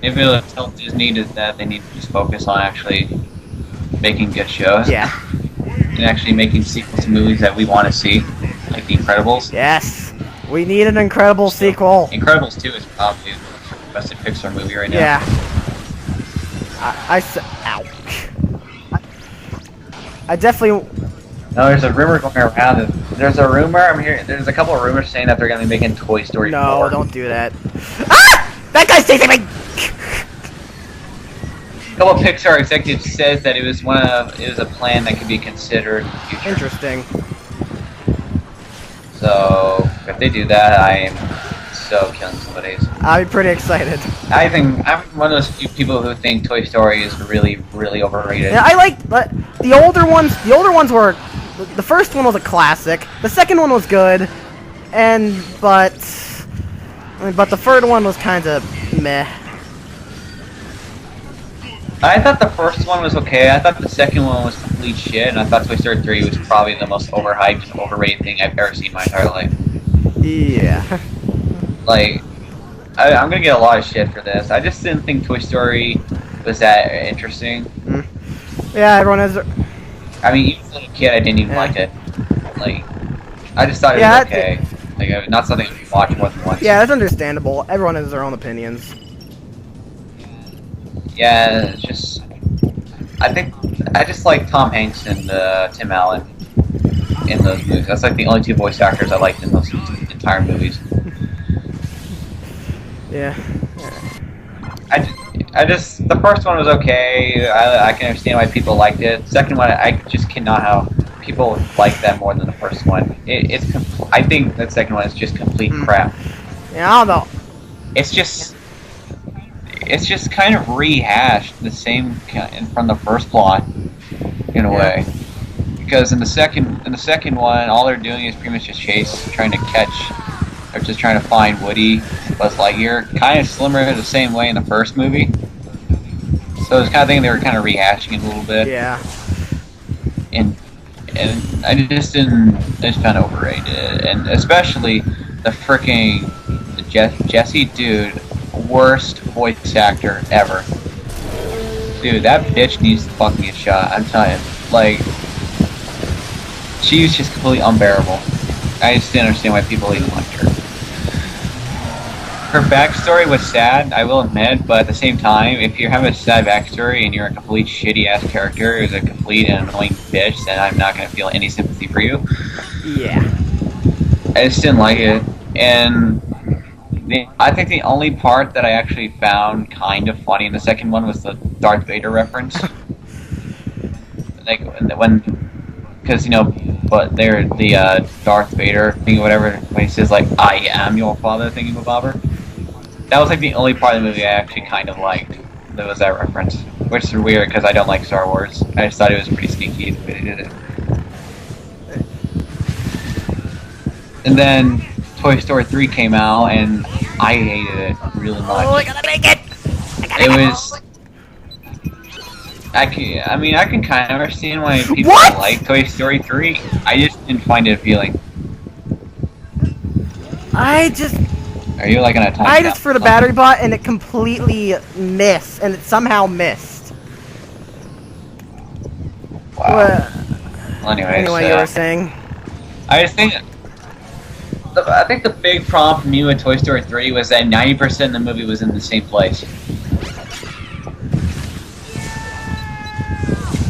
maybe it'll tell Disney that they need to just focus on actually making good shows. Yeah. And actually making sequels to movies that we want to see, like The Incredibles. Yes. We need an incredible sequel. Incredibles 2 is probably the best Pixar movie right now. Yeah. Ouch. I definitely. No, there's a rumor going around. There's a rumor. I'm hearing. There's a couple of rumors saying that they're going to be making Toy Story 4. No, don't do that. Ah! That guy's chasing me. A couple of Pixar executives says that it was a plan that could be considered in the future. Interesting. So if they do that, I am so killing somebody's. I'll be pretty excited. I think I'm one of those few people who think Toy Story is really, really overrated. Yeah, I like the older ones. The older ones were. The first one was a classic. The second one was good, but the third one was kind of meh. I thought the first one was okay. I thought the second one was complete shit, and I thought Toy Story 3 was probably the most overhyped and overrated thing I've ever seen in my entire life. Yeah. Like, I'm gonna get a lot of shit for this. I just didn't think Toy Story was that interesting. Mm. Yeah, everyone has. I mean, even as a kid, I didn't even like it. Like, I just thought it was okay. Like, not something you watch more than once. Yeah, that's understandable. Everyone has their own opinions. Yeah, it's just. I just like Tom Hanks and Tim Allen in those movies. That's like the only two voice actors I liked in those entire movies. Yeah. The first one was okay. I can understand why people liked it. Second one, I just cannot how people like that more than the first one. I think the second one is just complete crap. Yeah, I don't know. It's just kind of rehashed the same from the first plot in a way. Because in the second one, all they're doing is pretty much just trying to find Woody, Buzz Lightyear, kind of similar the same way in the first movie. So it's kind of thing they were kind of rehashing it a little bit. Yeah. And I just found it overrated, and especially the freaking Jesse dude, worst voice actor ever. Dude, that bitch needs to fucking get shot. I'm telling you, like, she was just completely unbearable. I just didn't understand why people even liked her. Her backstory was sad, I will admit, but at the same time, if you have a sad backstory and you're a complete shitty-ass character who's a complete and annoying bitch, then I'm not going to feel any sympathy for you. Yeah. I just didn't like it. And I think the only part that I actually found kind of funny in the second one was the Darth Vader reference. Like, because, but they're the Darth Vader thing or whatever, when he says, like, I am your father thingy bobber. That was like the only part of the movie I actually kind of liked. That was that reference, which is weird because I don't like Star Wars. I just thought it was pretty sneaky the way they did it. And then Toy Story 3 came out, and I hated it really much. Oh, I gotta make it! I can kind of understand why people like Toy Story 3. I just didn't find it appealing. Are you like on a time? I just threw the battery bot and it completely missed, and it somehow missed. Wow. Well, anyway, you were saying? I think the big problem for me with Toy Story 3 was that 90% of the movie was in the same place.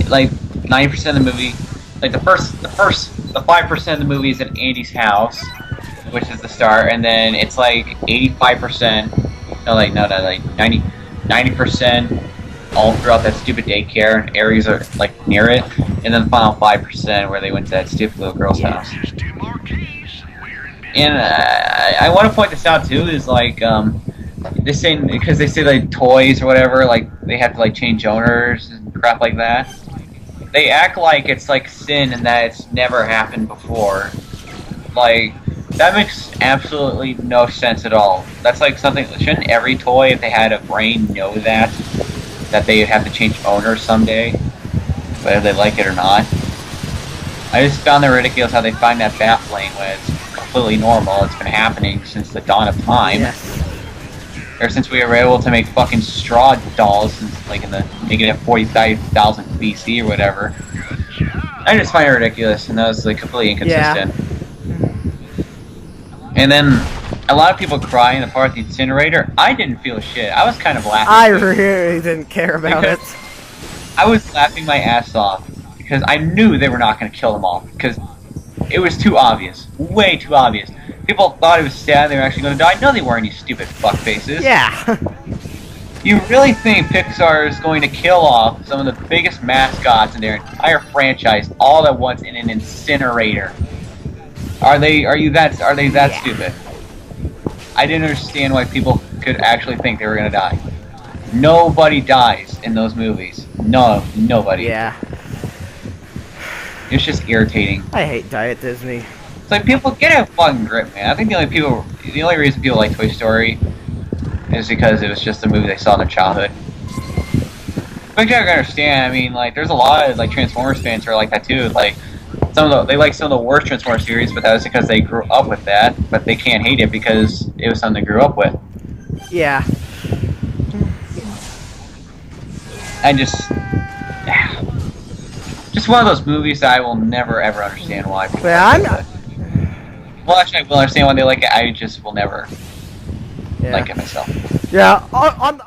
Like 90% of the movie, like the 5% of the movie is at Andy's house, which is the start, and then it's like 85%, like 90% all throughout that stupid daycare, and areas are like near it, and then the final 5% where they went to that stupid little girl's house. And I want to point this out too, is like, this thing, because they say like toys or whatever, like they have to like change owners and crap like that. They act like it's like sin and that it's never happened before. Like, that makes absolutely no sense at all. That's like something, shouldn't every toy, if they had a brain, know that they have to change owners someday, whether they like it or not? I just found it ridiculous how they find that baffling when it's completely normal. It's been happening since the dawn of time. Yes. Ever since we were able to make fucking straw dolls since like in the negative 45,000 BC or whatever. I just find it ridiculous, and that was like completely inconsistent. Yeah. And then a lot of people cry in the part of the incinerator. I didn't feel shit. I was kind of laughing. I really didn't care about it. I was laughing my ass off because I knew they were not going to kill them all because it was too obvious, way too obvious. People thought it was sad they were actually going to die. No, they weren't, you stupid fuckfaces. Yeah. You really think Pixar is going to kill off some of the biggest mascots in their entire franchise all at once in an incinerator? Are they that stupid? I didn't understand why people could actually think they were gonna die. Nobody dies in those movies. No, nobody. Yeah. It's just irritating. I hate Diet Disney. It's like, people get a fucking grip, man. I think the only reason people like Toy Story is because it was just a movie they saw in their childhood. But you gotta understand, I mean, like, there's a lot of like Transformers fans who are like that too. Like, they like some of the worst Transformers series, but that was because they grew up with that. But they can't hate it because it was something they grew up with. Yeah. And just one of those movies that I will never ever understand why people like it. Well, actually, I will understand why they like it. I just will never like it myself. Yeah. On